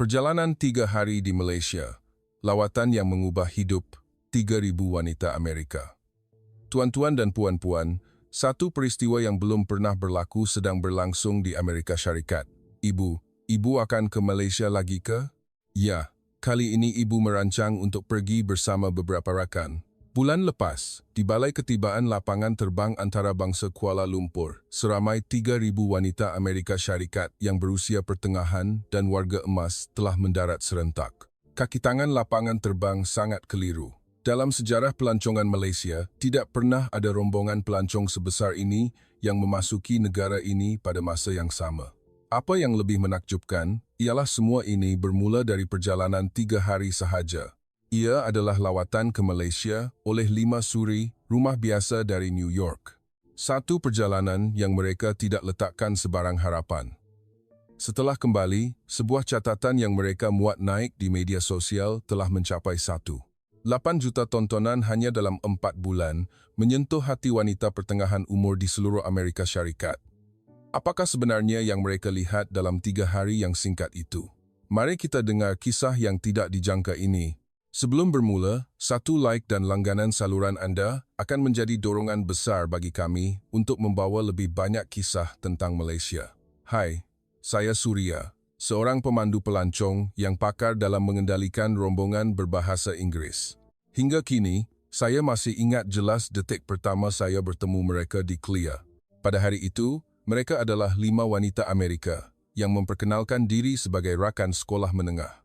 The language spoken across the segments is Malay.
Perjalanan 3 hari di Malaysia. Lawatan yang mengubah hidup 3.000 wanita Amerika. Tuan-tuan dan puan-puan, satu peristiwa yang belum pernah berlaku sedang berlangsung di Amerika Syarikat. Ibu akan ke Malaysia lagi ke? Ya, kali ini ibu merancang untuk pergi bersama beberapa rakan. Bulan lepas, di Balai Ketibaan Lapangan Terbang Antarabangsa Kuala Lumpur, seramai 3.000 wanita Amerika Syarikat yang berusia pertengahan dan warga emas telah mendarat serentak. Kaki tangan lapangan terbang sangat keliru. Dalam sejarah pelancongan Malaysia, tidak pernah ada rombongan pelancong sebesar ini yang memasuki negara ini pada masa yang sama. Apa yang lebih menakjubkan, ialah semua ini bermula dari perjalanan 3 hari sahaja. Ia adalah lawatan ke Malaysia oleh 5 suri rumah biasa dari New York. Satu perjalanan yang mereka tidak letakkan sebarang harapan. Setelah kembali, sebuah catatan yang mereka muat naik di media sosial telah mencapai 8 juta tontonan hanya dalam 4 bulan, menyentuh hati wanita pertengahan umur di seluruh Amerika Syarikat. Apakah sebenarnya yang mereka lihat dalam 3 hari yang singkat itu? Mari kita dengar kisah yang tidak dijangka ini. Sebelum bermula, 1 like dan langganan saluran anda akan menjadi dorongan besar bagi kami untuk membawa lebih banyak kisah tentang Malaysia. Hai, saya Surya, seorang pemandu pelancong yang pakar dalam mengendalikan rombongan berbahasa Inggris. Hingga kini, saya masih ingat jelas detik pertama saya bertemu mereka di CLIA. Pada hari itu, mereka adalah 5 wanita Amerika yang memperkenalkan diri sebagai rakan sekolah menengah.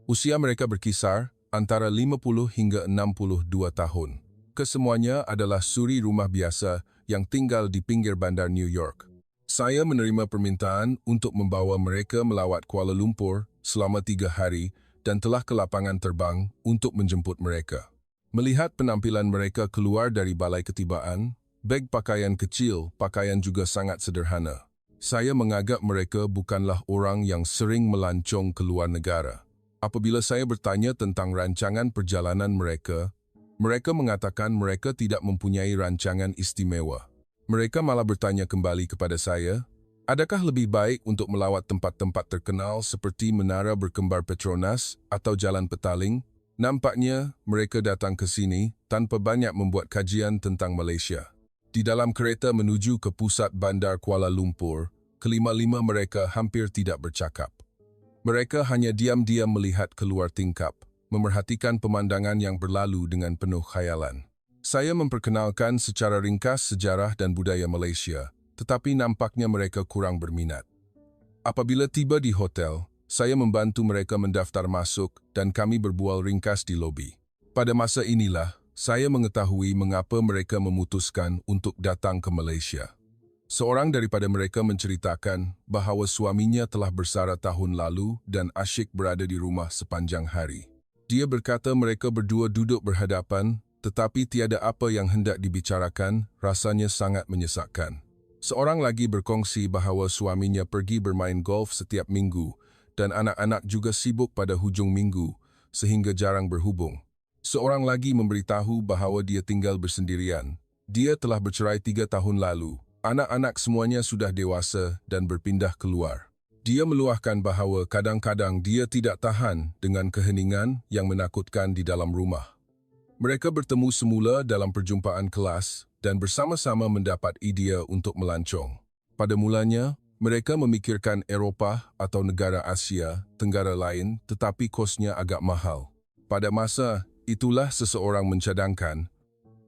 Usia mereka berkisar antara 50 hingga 62 tahun. Kesemuanya adalah suri rumah biasa yang tinggal di pinggir bandar New York. Saya menerima permintaan untuk membawa mereka melawat Kuala Lumpur selama 3 hari dan telah ke lapangan terbang untuk menjemput mereka. Melihat penampilan mereka keluar dari balai ketibaan, beg pakaian kecil, pakaian juga sangat sederhana. Saya menganggap mereka bukanlah orang yang sering melancong ke luar negara. Apabila saya bertanya tentang rancangan perjalanan mereka mengatakan mereka tidak mempunyai rancangan istimewa. Mereka malah bertanya kembali kepada saya, adakah lebih baik untuk melawat tempat-tempat terkenal seperti Menara Berkembar Petronas atau Jalan Petaling? Nampaknya mereka datang ke sini tanpa banyak membuat kajian tentang Malaysia. Di dalam kereta menuju ke pusat bandar Kuala Lumpur, kelima-lima mereka hampir tidak bercakap. Mereka hanya diam-diam melihat keluar tingkap, memerhatikan pemandangan yang berlalu dengan penuh khayalan. Saya memperkenalkan secara ringkas sejarah dan budaya Malaysia, tetapi nampaknya mereka kurang berminat. Apabila tiba di hotel, saya membantu mereka mendaftar masuk dan kami berbual ringkas di lobi. Pada masa inilah, saya mengetahui mengapa mereka memutuskan untuk datang ke Malaysia. Seorang daripada mereka menceritakan bahawa suaminya telah bersara tahun lalu dan asyik berada di rumah sepanjang hari. Dia berkata mereka berdua duduk berhadapan, tetapi tiada apa yang hendak dibicarakan, rasanya sangat menyesakkan. Seorang lagi berkongsi bahawa suaminya pergi bermain golf setiap minggu dan anak-anak juga sibuk pada hujung minggu sehingga jarang berhubung. Seorang lagi memberitahu bahawa dia tinggal bersendirian. Dia telah bercerai 3 tahun lalu. Anak-anak semuanya sudah dewasa dan berpindah keluar. Dia meluahkan bahawa kadang-kadang dia tidak tahan dengan keheningan yang menakutkan di dalam rumah. Mereka bertemu semula dalam perjumpaan kelas dan bersama-sama mendapat idea untuk melancong. Pada mulanya, mereka memikirkan Eropah atau negara Asia Tenggara lain, tetapi kosnya agak mahal. Pada masa itulah seseorang mencadangkan,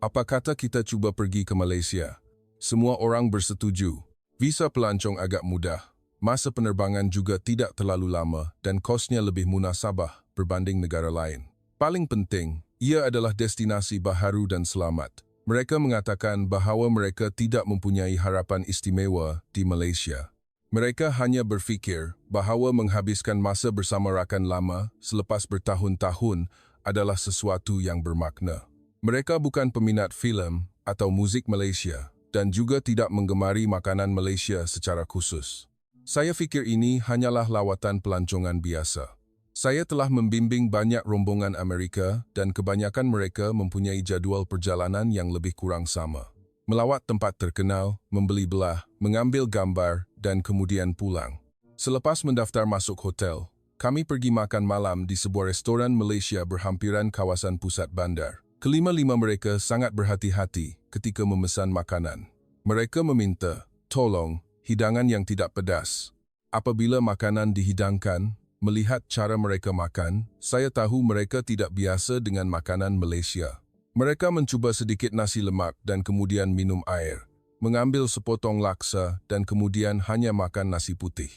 apa kata kita cuba pergi ke Malaysia? Semua orang bersetuju. Visa pelancong agak mudah, masa penerbangan juga tidak terlalu lama dan kosnya lebih munasabah berbanding negara lain. Paling penting, ia adalah destinasi baharu dan selamat. Mereka mengatakan bahawa mereka tidak mempunyai harapan istimewa di Malaysia. Mereka hanya berfikir bahawa menghabiskan masa bersama rakan lama selepas bertahun-tahun adalah sesuatu yang bermakna. Mereka bukan peminat filem atau muzik Malaysia dan juga tidak menggemari makanan Malaysia secara khusus. Saya fikir ini hanyalah lawatan pelancongan biasa. Saya telah membimbing banyak rombongan Amerika dan kebanyakan mereka mempunyai jadual perjalanan yang lebih kurang sama. Melawat tempat terkenal, membeli belah, mengambil gambar, dan kemudian pulang. Selepas mendaftar masuk hotel, Kami pergi makan malam di sebuah restoran Malaysia berhampiran kawasan pusat bandar. Kelima-lima mereka sangat berhati-hati ketika memesan makanan. Mereka meminta, tolong, hidangan yang tidak pedas. Apabila makanan dihidangkan, melihat cara mereka makan, saya tahu mereka tidak biasa dengan makanan Malaysia. Mereka mencuba sedikit nasi lemak dan kemudian minum air, mengambil sepotong laksa dan kemudian hanya makan nasi putih.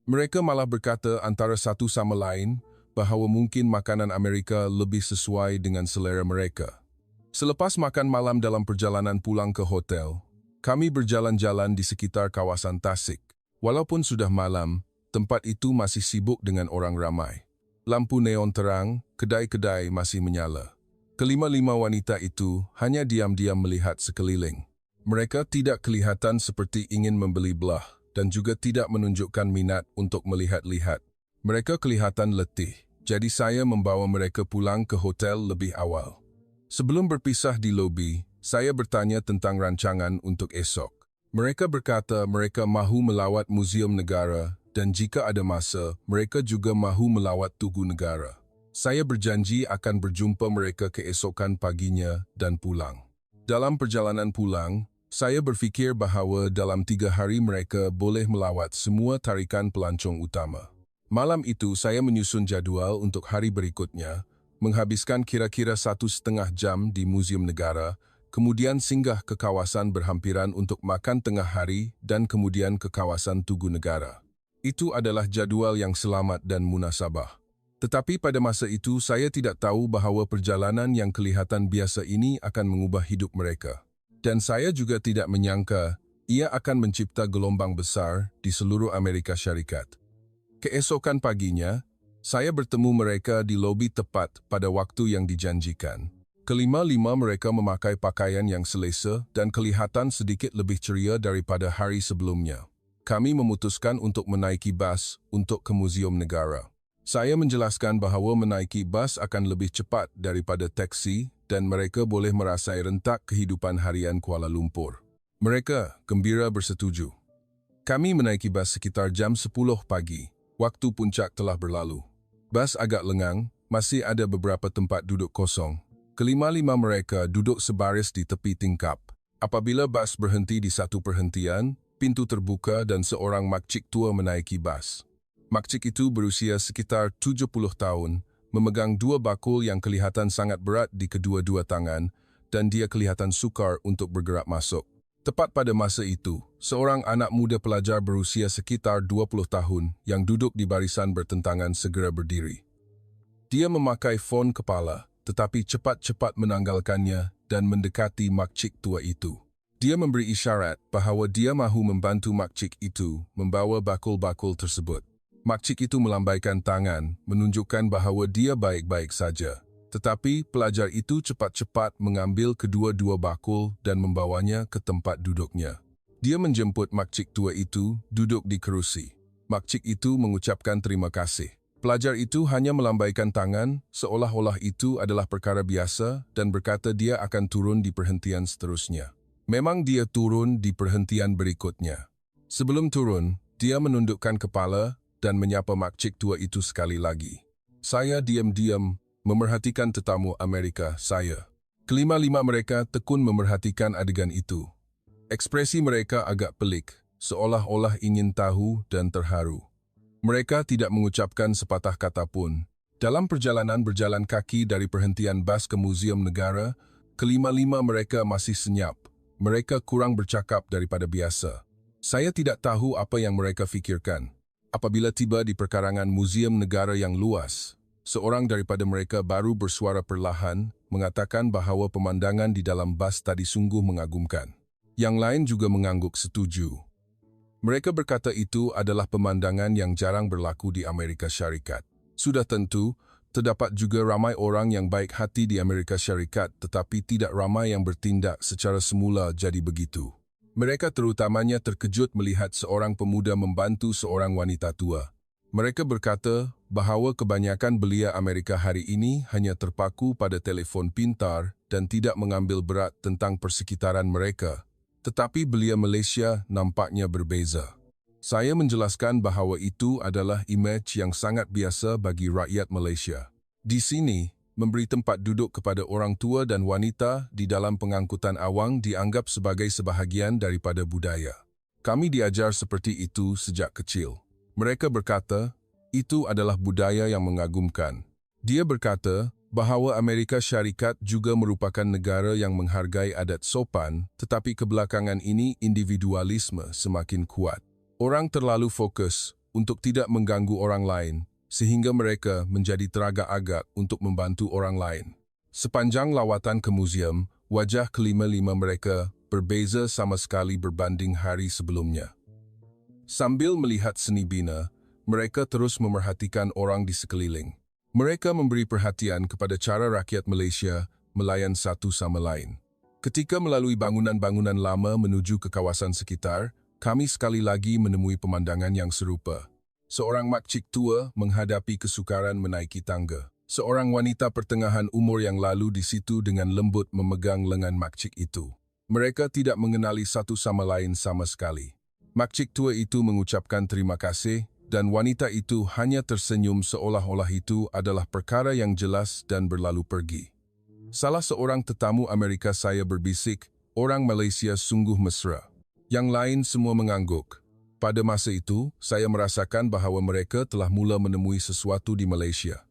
Mereka malah berkata antara satu sama lain bahawa mungkin makanan Amerika lebih sesuai dengan selera mereka. Selepas makan malam dalam perjalanan pulang ke hotel, kami berjalan-jalan di sekitar kawasan Tasik. Walaupun sudah malam, tempat itu masih sibuk dengan orang ramai. Lampu neon terang, kedai-kedai masih menyala. Kelima-lima wanita itu hanya diam-diam melihat sekeliling. Mereka tidak kelihatan seperti ingin membeli belah dan juga tidak menunjukkan minat untuk melihat-lihat. Mereka kelihatan letih, jadi saya membawa mereka pulang ke hotel lebih awal. Sebelum berpisah di lobi, saya bertanya tentang rancangan untuk esok. Mereka berkata mereka mahu melawat Muzium Negara dan jika ada masa, mereka juga mahu melawat Tugu Negara. Saya berjanji akan berjumpa mereka keesokan paginya dan pulang. Dalam perjalanan pulang, saya berfikir bahawa dalam 3 hari mereka boleh melawat semua tarikan pelancong utama. Malam itu saya menyusun jadual untuk hari berikutnya, menghabiskan kira-kira 1,5 jam di Muzium Negara, kemudian singgah ke kawasan berhampiran untuk makan tengah hari dan kemudian ke kawasan Tugu Negara. Itu adalah jadual yang selamat dan munasabah. Tetapi pada masa itu saya tidak tahu bahawa perjalanan yang kelihatan biasa ini akan mengubah hidup mereka. Dan saya juga tidak menyangka ia akan mencipta gelombang besar di seluruh Amerika Syarikat. Keesokan paginya, saya bertemu mereka di lobi tepat pada waktu yang dijanjikan. Kelima-lima mereka memakai pakaian yang selesa dan kelihatan sedikit lebih ceria daripada hari sebelumnya. Kami memutuskan untuk menaiki bas untuk ke Muzium Negara. Saya menjelaskan bahawa menaiki bas akan lebih cepat daripada teksi dan mereka boleh merasai rentak kehidupan harian Kuala Lumpur. Mereka gembira bersetuju. Kami menaiki bas sekitar jam 10 pagi. Waktu puncak telah berlalu. Bas agak lengang, masih ada beberapa tempat duduk kosong. Kelima-lima mereka duduk sebaris di tepi tingkap. Apabila bas berhenti di satu perhentian, pintu terbuka dan seorang makcik tua menaiki bas. Makcik itu berusia sekitar 70 tahun, memegang 2 bakul yang kelihatan sangat berat di kedua-dua tangan dan dia kelihatan sukar untuk bergerak masuk. Tepat pada masa itu, seorang anak muda pelajar berusia sekitar 20 tahun yang duduk di barisan bertentangan segera berdiri. Dia memakai fon kepala, tetapi cepat-cepat menanggalkannya dan mendekati makcik tua itu. Dia memberi isyarat bahawa dia mahu membantu makcik itu membawa bakul-bakul tersebut. Makcik itu melambaikan tangan, menunjukkan bahawa dia baik-baik saja. Tetapi pelajar itu cepat-cepat mengambil kedua-dua bakul dan membawanya ke tempat duduknya. Dia menjemput makcik tua itu duduk di kerusi. Makcik itu mengucapkan terima kasih. Pelajar itu hanya melambaikan tangan seolah-olah itu adalah perkara biasa dan berkata dia akan turun di perhentian seterusnya. Memang dia turun di perhentian berikutnya. Sebelum turun, dia menundukkan kepala dan menyapa makcik tua itu sekali lagi. Saya diam-diam memerhatikan tetamu Amerika saya. Kelima-lima mereka tekun memerhatikan adegan itu. Ekspresi mereka agak pelik, seolah-olah ingin tahu dan terharu. Mereka tidak mengucapkan sepatah kata pun. Dalam perjalanan berjalan kaki dari perhentian bas ke Muzium Negara, kelima-lima mereka masih senyap. Mereka kurang bercakap daripada biasa. Saya tidak tahu apa yang mereka fikirkan. Apabila tiba di perkarangan Muzium Negara yang luas, seorang daripada mereka baru bersuara perlahan, mengatakan bahawa pemandangan di dalam bas tadi sungguh mengagumkan. Yang lain juga mengangguk setuju. Mereka berkata itu adalah pemandangan yang jarang berlaku di Amerika Syarikat. Sudah tentu, terdapat juga ramai orang yang baik hati di Amerika Syarikat tetapi tidak ramai yang bertindak secara semula jadi begitu. Mereka terutamanya terkejut melihat seorang pemuda membantu seorang wanita tua. Mereka berkata bahawa kebanyakan belia Amerika hari ini hanya terpaku pada telefon pintar dan tidak mengambil berat tentang persekitaran mereka. Tetapi belia Malaysia nampaknya berbeza. Saya menjelaskan bahawa itu adalah imej yang sangat biasa bagi rakyat Malaysia. Di sini, memberi tempat duduk kepada orang tua dan wanita di dalam pengangkutan awam dianggap sebagai sebahagian daripada budaya. Kami diajar seperti itu sejak kecil. Mereka berkata, itu adalah budaya yang mengagumkan. Dia berkata bahawa Amerika Syarikat juga merupakan negara yang menghargai adat sopan, tetapi kebelakangan ini individualisme semakin kuat. Orang terlalu fokus untuk tidak mengganggu orang lain, sehingga mereka menjadi teragak-agak untuk membantu orang lain. Sepanjang lawatan ke muzium, wajah kelima-lima mereka berbeza sama sekali berbanding hari sebelumnya. Sambil melihat seni bina, mereka terus memerhatikan orang di sekeliling. Mereka memberi perhatian kepada cara rakyat Malaysia melayan satu sama lain. Ketika melalui bangunan-bangunan lama menuju ke kawasan sekitar, kami sekali lagi menemui pemandangan yang serupa. Seorang makcik tua menghadapi kesukaran menaiki tangga. Seorang wanita pertengahan umur yang lalu di situ dengan lembut memegang lengan makcik itu. Mereka tidak mengenali satu sama lain sama sekali. Makcik tua itu mengucapkan terima kasih, dan wanita itu hanya tersenyum seolah-olah itu adalah perkara yang jelas dan berlalu pergi. Salah seorang tetamu Amerika saya berbisik, orang Malaysia sungguh mesra. Yang lain semua mengangguk. Pada masa itu, saya merasakan bahawa mereka telah mula menemui sesuatu di Malaysia.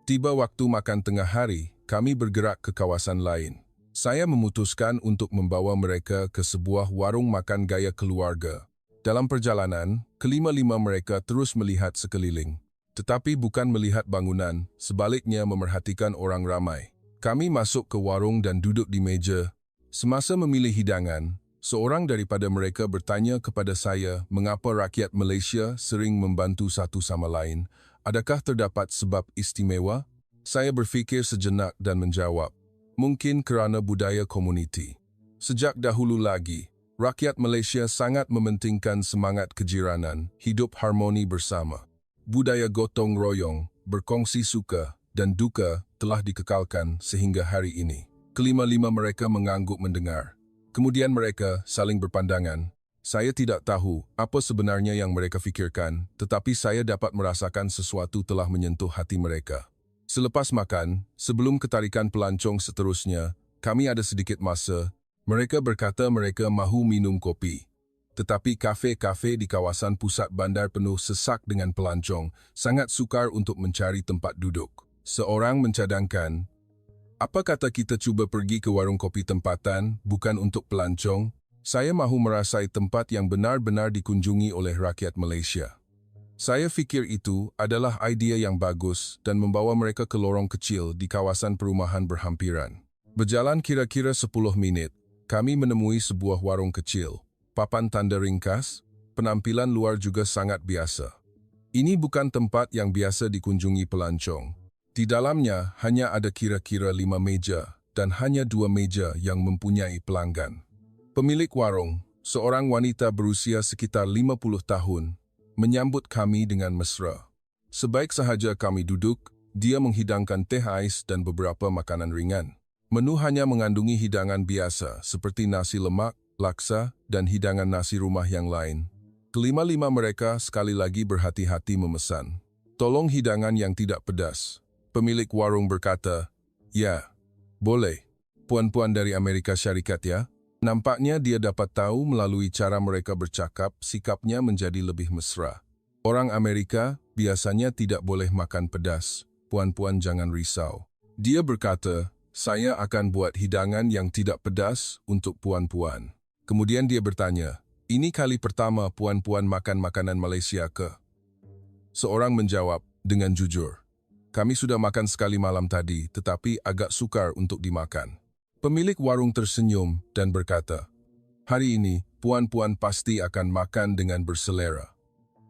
Tiba waktu makan tengah hari, kami bergerak ke kawasan lain. Saya memutuskan untuk membawa mereka ke sebuah warung makan gaya keluarga. Dalam perjalanan, kelima-lima mereka terus melihat sekeliling. Tetapi bukan melihat bangunan, sebaliknya memerhatikan orang ramai. Kami masuk ke warung dan duduk di meja. Semasa memilih hidangan, seorang daripada mereka bertanya kepada saya mengapa rakyat Malaysia sering membantu satu sama lain. Adakah terdapat sebab istimewa? Saya berfikir sejenak dan menjawab, mungkin kerana budaya komuniti. Sejak dahulu lagi, rakyat Malaysia sangat mementingkan semangat kejiranan, hidup harmoni bersama. Budaya gotong royong, berkongsi suka dan duka telah dikekalkan sehingga hari ini. Kelima-lima mereka mengangguk mendengar. Kemudian mereka saling berpandangan. Saya tidak tahu apa sebenarnya yang mereka fikirkan, tetapi saya dapat merasakan sesuatu telah menyentuh hati mereka. Selepas makan, sebelum ketarikan pelancong seterusnya, kami ada sedikit masa. Mereka berkata mereka mahu minum kopi. Tetapi kafe-kafe di kawasan pusat bandar penuh sesak dengan pelancong, sangat sukar untuk mencari tempat duduk. Seorang mencadangkan, apa kata kita cuba pergi ke warung kopi tempatan, bukan untuk pelancong? Saya mahu merasai tempat yang benar-benar dikunjungi oleh rakyat Malaysia. Saya fikir itu adalah idea yang bagus dan membawa mereka ke lorong kecil di kawasan perumahan berhampiran. Berjalan kira-kira 10 menit, kami menemui sebuah warung kecil. Papan tanda ringkas, penampilan luar juga sangat biasa. Ini bukan tempat yang biasa dikunjungi pelancong. Di dalamnya hanya ada kira-kira 5 meja dan hanya 2 meja yang mempunyai pelanggan. Pemilik warung, seorang wanita berusia sekitar 50 tahun, menyambut kami dengan mesra. Sebaik sahaja kami duduk, dia menghidangkan teh ais dan beberapa makanan ringan. Menu hanya mengandungi hidangan biasa seperti nasi lemak, laksa, dan hidangan nasi rumah yang lain. Kelima-lima mereka sekali lagi berhati-hati memesan. Tolong hidangan yang tidak pedas. Pemilik warung berkata, ya, boleh. Puan-puan dari Amerika Syarikat ya. Nampaknya dia dapat tahu melalui cara mereka bercakap, sikapnya menjadi lebih mesra. Orang Amerika biasanya tidak boleh makan pedas. Puan-puan jangan risau. Dia berkata, saya akan buat hidangan yang tidak pedas untuk puan-puan. Kemudian dia bertanya, ini kali pertama puan-puan makan makanan Malaysia ke? Seorang menjawab dengan jujur, kami sudah makan sekali malam tadi, tetapi agak sukar untuk dimakan. Pemilik warung tersenyum dan berkata, hari ini puan-puan pasti akan makan dengan berselera.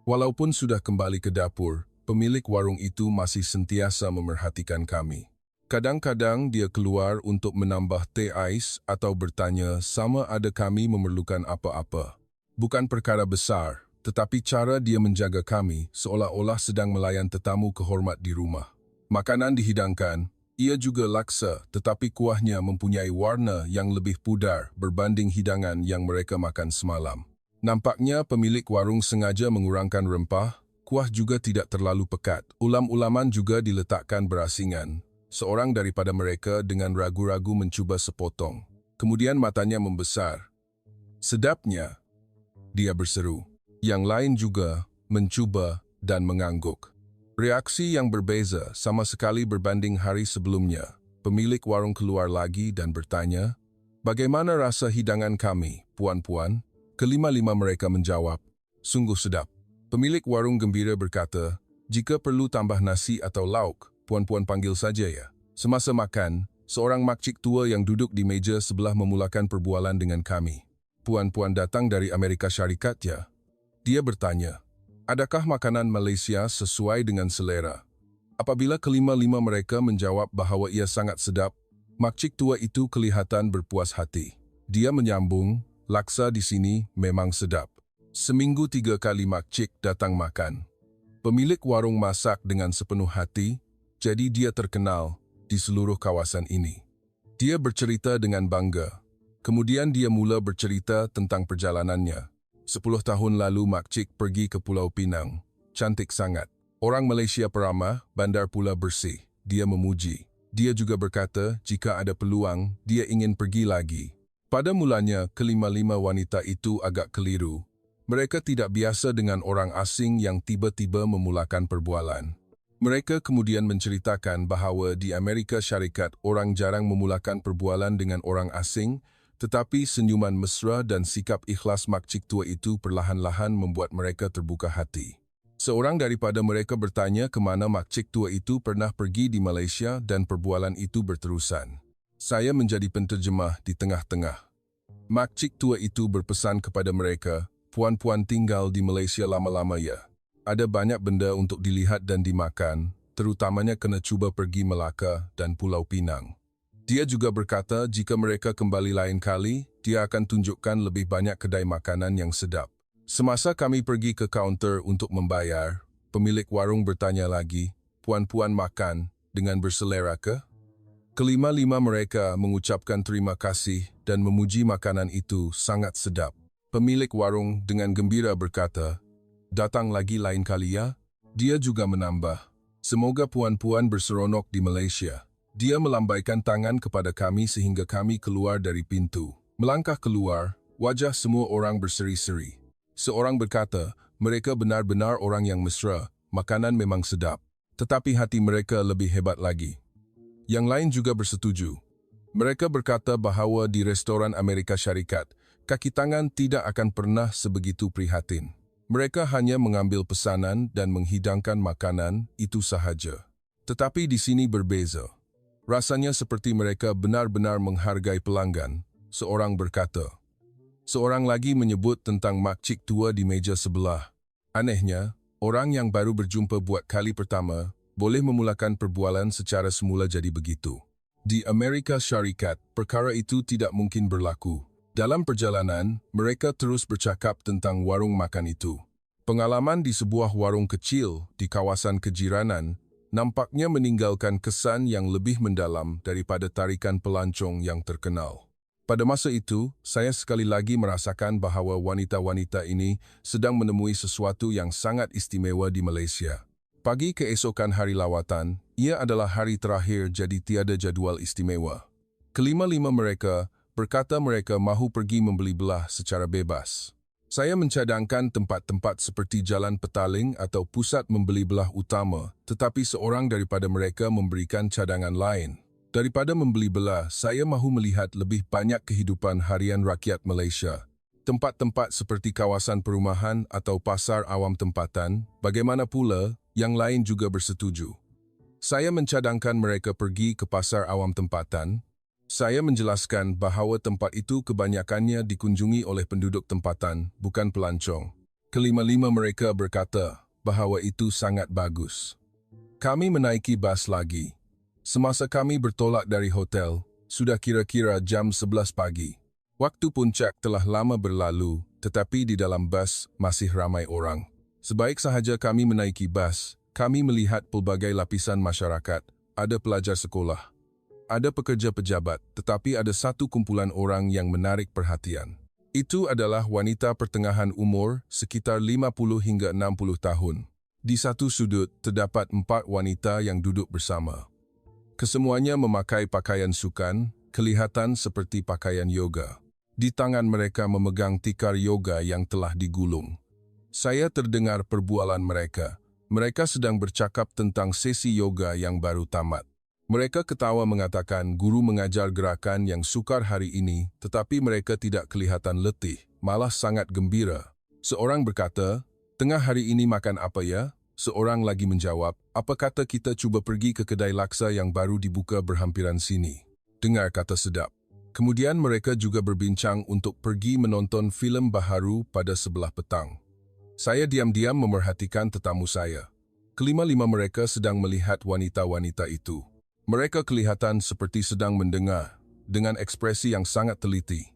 Walaupun sudah kembali ke dapur, pemilik warung itu masih sentiasa memerhatikan kami. Kadang-kadang dia keluar untuk menambah teh ais atau bertanya sama ada kami memerlukan apa-apa. Bukan perkara besar, tetapi cara dia menjaga kami seolah-olah sedang melayan tetamu kehormat di rumah. Makanan dihidangkan, ia juga laksa, tetapi kuahnya mempunyai warna yang lebih pudar berbanding hidangan yang mereka makan semalam. Nampaknya pemilik warung sengaja mengurangkan rempah, kuah juga tidak terlalu pekat. Ulam-ulaman juga diletakkan berasingan. Seorang daripada mereka dengan ragu-ragu mencuba sepotong. Kemudian matanya membesar. "Sedapnya," dia berseru. Yang lain juga mencuba dan mengangguk. Reaksi yang berbeza sama sekali berbanding hari sebelumnya. Pemilik warung keluar lagi dan bertanya, "Bagaimana rasa hidangan kami, puan-puan?" Kelima-lima mereka menjawab, "Sungguh sedap." Pemilik warung gembira berkata, "Jika perlu tambah nasi atau lauk, puan-puan panggil saja ya." Semasa makan, seorang makcik tua yang duduk di meja sebelah memulakan perbualan dengan kami. "Puan-puan datang dari Amerika Syarikat ya?" Dia bertanya, "Adakah makanan Malaysia sesuai dengan selera?" Apabila kelima-lima mereka menjawab bahwa ia sangat sedap, makcik tua itu kelihatan berpuas hati. Dia menyambung, "Laksa di sini memang sedap. Seminggu 3 kali makcik datang makan." Pemilik warung masak dengan sepenuh hati, jadi dia terkenal di seluruh kawasan ini. Dia bercerita dengan bangga. Kemudian dia mula bercerita tentang perjalanannya. 10 tahun lalu makcik pergi ke Pulau Pinang. Cantik sangat. Orang Malaysia peramah, bandar pula bersih. Dia memuji. Dia juga berkata jika ada peluang, dia ingin pergi lagi. Pada mulanya, kelima-lima wanita itu agak keliru. Mereka tidak biasa dengan orang asing yang tiba-tiba memulakan perbualan. Mereka kemudian menceritakan bahawa di Amerika Syarikat orang jarang memulakan perbualan dengan orang asing, tetapi senyuman mesra dan sikap ikhlas makcik tua itu perlahan-lahan membuat mereka terbuka hati. Seorang daripada mereka bertanya ke mana makcik tua itu pernah pergi di Malaysia dan perbualan itu berterusan. Saya menjadi penterjemah di tengah-tengah. Makcik tua itu berpesan kepada mereka, "Puan-puan tinggal di Malaysia lama-lama ya. Ada banyak benda untuk dilihat dan dimakan, terutamanya kena cuba pergi Melaka dan Pulau Pinang." Dia juga berkata jika mereka kembali lain kali, dia akan tunjukkan lebih banyak kedai makanan yang sedap. Semasa kami pergi ke kaunter untuk membayar, pemilik warung bertanya lagi, "Puan-puan makan dengan berselera ke?" Kelima-lima mereka mengucapkan terima kasih dan memuji makanan itu sangat sedap. Pemilik warung dengan gembira berkata, "Datang lagi lain kali ya?" Dia juga menambah, "Semoga puan-puan berseronok di Malaysia." Dia melambaikan tangan kepada kami sehingga kami keluar dari pintu. Melangkah keluar, wajah semua orang berseri-seri. Seorang berkata, "Mereka benar-benar orang yang mesra, makanan memang sedap." Tetapi hati mereka lebih hebat lagi. Yang lain juga bersetuju. Mereka berkata bahawa di restoran Amerika Syarikat, kaki tangan tidak akan pernah sebegitu prihatin. Mereka hanya mengambil pesanan dan menghidangkan makanan, itu sahaja. Tetapi di sini berbeza. Rasanya seperti mereka benar-benar menghargai pelanggan, seorang berkata. Seorang lagi menyebut tentang makcik tua di meja sebelah. Anehnya, orang yang baru berjumpa buat kali pertama, boleh memulakan perbualan secara semula jadi begitu. Di Amerika Syarikat, perkara itu tidak mungkin berlaku. Dalam perjalanan, mereka terus bercakap tentang warung makan itu. Pengalaman di sebuah warung kecil di kawasan kejiranan nampaknya meninggalkan kesan yang lebih mendalam daripada tarikan pelancong yang terkenal. Pada masa itu, saya sekali lagi merasakan bahawa wanita-wanita ini sedang menemui sesuatu yang sangat istimewa di Malaysia. Pagi keesokan hari lawatan, ia adalah hari terakhir jadi tiada jadual istimewa. Kelima-lima mereka berkata mereka mahu pergi membeli belah secara bebas. Saya mencadangkan tempat-tempat seperti Jalan Petaling atau pusat membeli belah utama, tetapi seorang daripada mereka memberikan cadangan lain. Daripada membeli belah, saya mahu melihat lebih banyak kehidupan harian rakyat Malaysia. Tempat-tempat seperti kawasan perumahan atau pasar awam tempatan, bagaimana pula, yang lain juga bersetuju. Saya mencadangkan mereka pergi ke pasar awam tempatan. Saya menjelaskan bahawa tempat itu kebanyakannya dikunjungi oleh penduduk tempatan, bukan pelancong. Kelima-lima mereka berkata bahawa itu sangat bagus. Kami menaiki bas lagi. Semasa kami bertolak dari hotel, sudah kira-kira jam 11 pagi. Waktu puncak telah lama berlalu, tetapi di dalam bas masih ramai orang. Sebaik sahaja kami menaiki bas, kami melihat pelbagai lapisan masyarakat, ada pelajar sekolah, ada pekerja pejabat, tetapi ada satu kumpulan orang yang menarik perhatian. Itu adalah wanita pertengahan umur sekitar 50 hingga 60 tahun. Di satu sudut, terdapat 4 wanita yang duduk bersama. Kesemuanya memakai pakaian sukan, kelihatan seperti pakaian yoga. Di tangan mereka memegang tikar yoga yang telah digulung. Saya terdengar perbualan mereka. Mereka sedang bercakap tentang sesi yoga yang baru tamat. Mereka ketawa mengatakan guru mengajar gerakan yang sukar hari ini, tetapi mereka tidak kelihatan letih, malah sangat gembira. Seorang berkata, "Tengah hari ini makan apa ya?" Seorang lagi menjawab, "Apa kata kita cuba pergi ke kedai laksa yang baru dibuka berhampiran sini?" Dengar kata sedap. Kemudian mereka juga berbincang untuk pergi menonton filem baharu pada sebelah petang. Saya diam-diam memerhatikan tetamu saya. Kelima-lima mereka sedang melihat wanita-wanita itu. Mereka kelihatan seperti sedang mendengar, dengan ekspresi yang sangat teliti.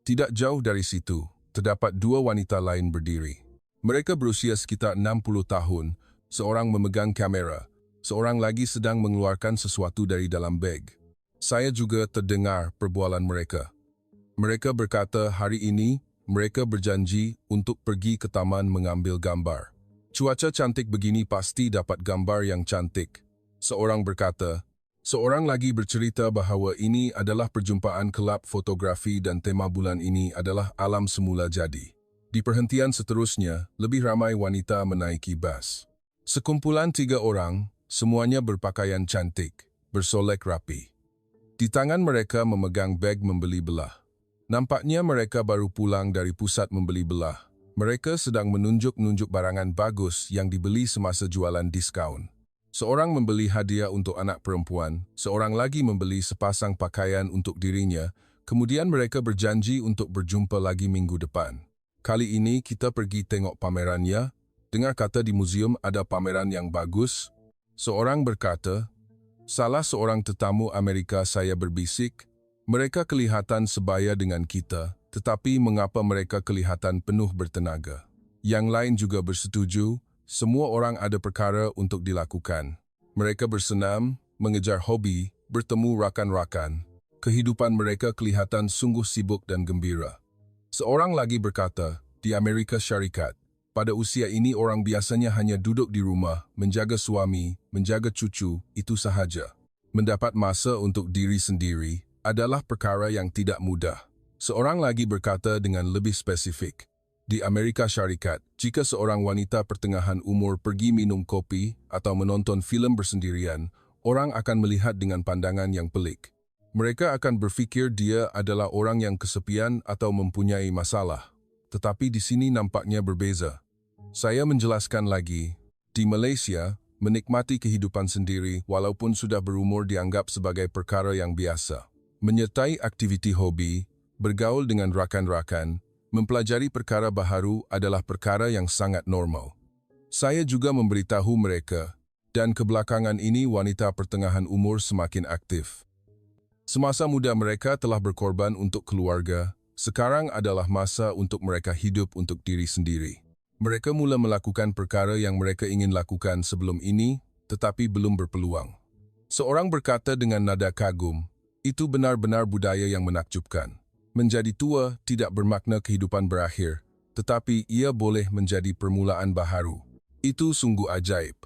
Tidak jauh dari situ, terdapat 2 wanita lain berdiri. Mereka berusia sekitar 60 tahun, seorang memegang kamera, seorang lagi sedang mengeluarkan sesuatu dari dalam beg. Saya juga terdengar perbualan mereka. Mereka berkata hari ini mereka berjanji untuk pergi ke taman mengambil gambar. Cuaca cantik begini pasti dapat gambar yang cantik. Seorang berkata, seorang lagi bercerita bahawa ini adalah perjumpaan kelab fotografi dan tema bulan ini adalah alam semula jadi. Di perhentian seterusnya, lebih ramai wanita menaiki bas. Sekumpulan 3 orang, semuanya berpakaian cantik, bersolek rapi. Di tangan mereka memegang beg membeli belah. Nampaknya mereka baru pulang dari pusat membeli belah. Mereka sedang menunjuk-nunjuk barangan bagus yang dibeli semasa jualan diskaun. Seorang membeli hadiah untuk anak perempuan, seorang lagi membeli sepasang pakaian untuk dirinya, kemudian mereka berjanji untuk berjumpa lagi minggu depan. Kali ini kita pergi tengok pamerannya. Dengar kata di museum ada pameran yang bagus. Seorang berkata, salah seorang tetamu Amerika saya berbisik, mereka kelihatan sebaya dengan kita, tetapi mengapa mereka kelihatan penuh bertenaga? Yang lain juga bersetuju, semua orang ada perkara untuk dilakukan. Mereka bersenam, mengejar hobi, bertemu rakan-rakan. Kehidupan mereka kelihatan sungguh sibuk dan gembira. Seorang lagi berkata, di Amerika Syarikat, pada usia ini orang biasanya hanya duduk di rumah, menjaga suami, menjaga cucu, itu sahaja. Mendapat masa untuk diri sendiri adalah perkara yang tidak mudah. Seorang lagi berkata dengan lebih spesifik, di Amerika Syarikat, jika seorang wanita pertengahan umur pergi minum kopi atau menonton filem bersendirian, orang akan melihat dengan pandangan yang pelik. Mereka akan berfikir dia adalah orang yang kesepian atau mempunyai masalah. Tetapi di sini nampaknya berbeza. Saya menjelaskan lagi, di Malaysia, menikmati kehidupan sendiri walaupun sudah berumur dianggap sebagai perkara yang biasa. Menyertai aktiviti hobi, bergaul dengan rakan-rakan, mempelajari perkara baharu adalah perkara yang sangat normal. Saya juga memberitahu mereka, dan kebelakangan ini wanita pertengahan umur semakin aktif. Semasa muda mereka telah berkorban untuk keluarga, sekarang adalah masa untuk mereka hidup untuk diri sendiri. Mereka mula melakukan perkara yang mereka ingin lakukan sebelum ini, tetapi belum berpeluang. Seorang berkata dengan nada kagum, itu benar-benar budaya yang menakjubkan. Menjadi tua tidak bermakna kehidupan berakhir, tetapi ia boleh menjadi permulaan baharu. Itu sungguh ajaib.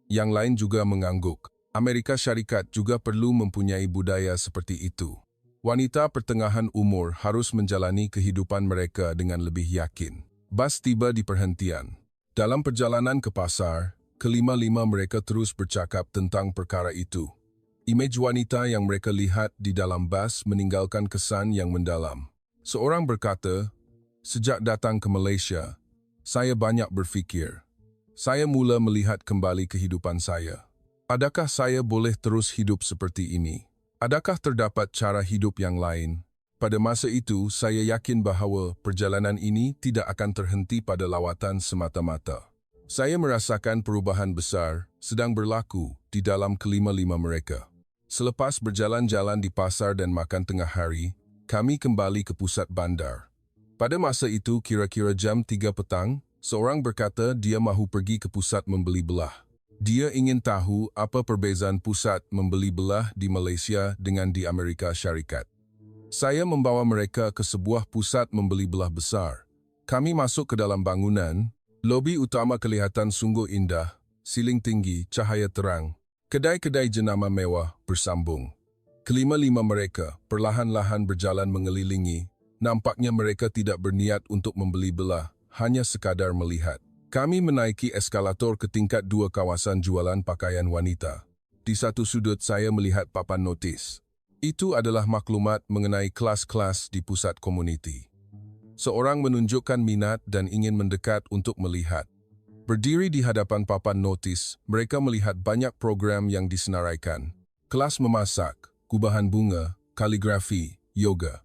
Yang lain juga mengangguk. Amerika Syarikat juga perlu mempunyai budaya seperti itu. Wanita pertengahan umur harus menjalani kehidupan mereka dengan lebih yakin. Bas tiba di perhentian. Dalam perjalanan ke pasar, kelima-lima mereka terus bercakap tentang perkara itu. Imej wanita yang mereka lihat di dalam bas meninggalkan kesan yang mendalam. Seorang berkata, sejak datang ke Malaysia, saya banyak berfikir. Saya mula melihat kembali kehidupan saya. Adakah saya boleh terus hidup seperti ini? Adakah terdapat cara hidup yang lain? Pada masa itu, saya yakin bahawa perjalanan ini tidak akan terhenti pada lawatan semata-mata. Saya merasakan perubahan besar sedang berlaku di dalam kelima-lima mereka. Selepas berjalan-jalan di pasar dan makan tengah hari, kami kembali ke pusat bandar. Pada masa itu, kira-kira jam 3 petang, seorang berkata dia mahu pergi ke pusat membeli belah. Dia ingin tahu apa perbezaan pusat membeli belah di Malaysia dengan di Amerika Syarikat. Saya membawa mereka ke sebuah pusat membeli belah besar. Kami masuk ke dalam bangunan. Lobi utama kelihatan sungguh indah, siling tinggi, cahaya terang. Kedai-kedai jenama mewah bersambung. Kelima-lima mereka perlahan-lahan berjalan mengelilingi. Nampaknya mereka tidak berniat untuk membeli belah, hanya sekadar melihat. Kami menaiki eskalator ke tingkat 2 kawasan jualan pakaian wanita. Di satu sudut saya melihat papan notis. Itu adalah maklumat mengenai kelas-kelas di pusat komuniti. Seorang menunjukkan minat dan ingin mendekat untuk melihat. Berdiri di hadapan papan notis, mereka melihat banyak program yang disenaraikan. Kelas memasak, gubahan bunga, kaligrafi, yoga.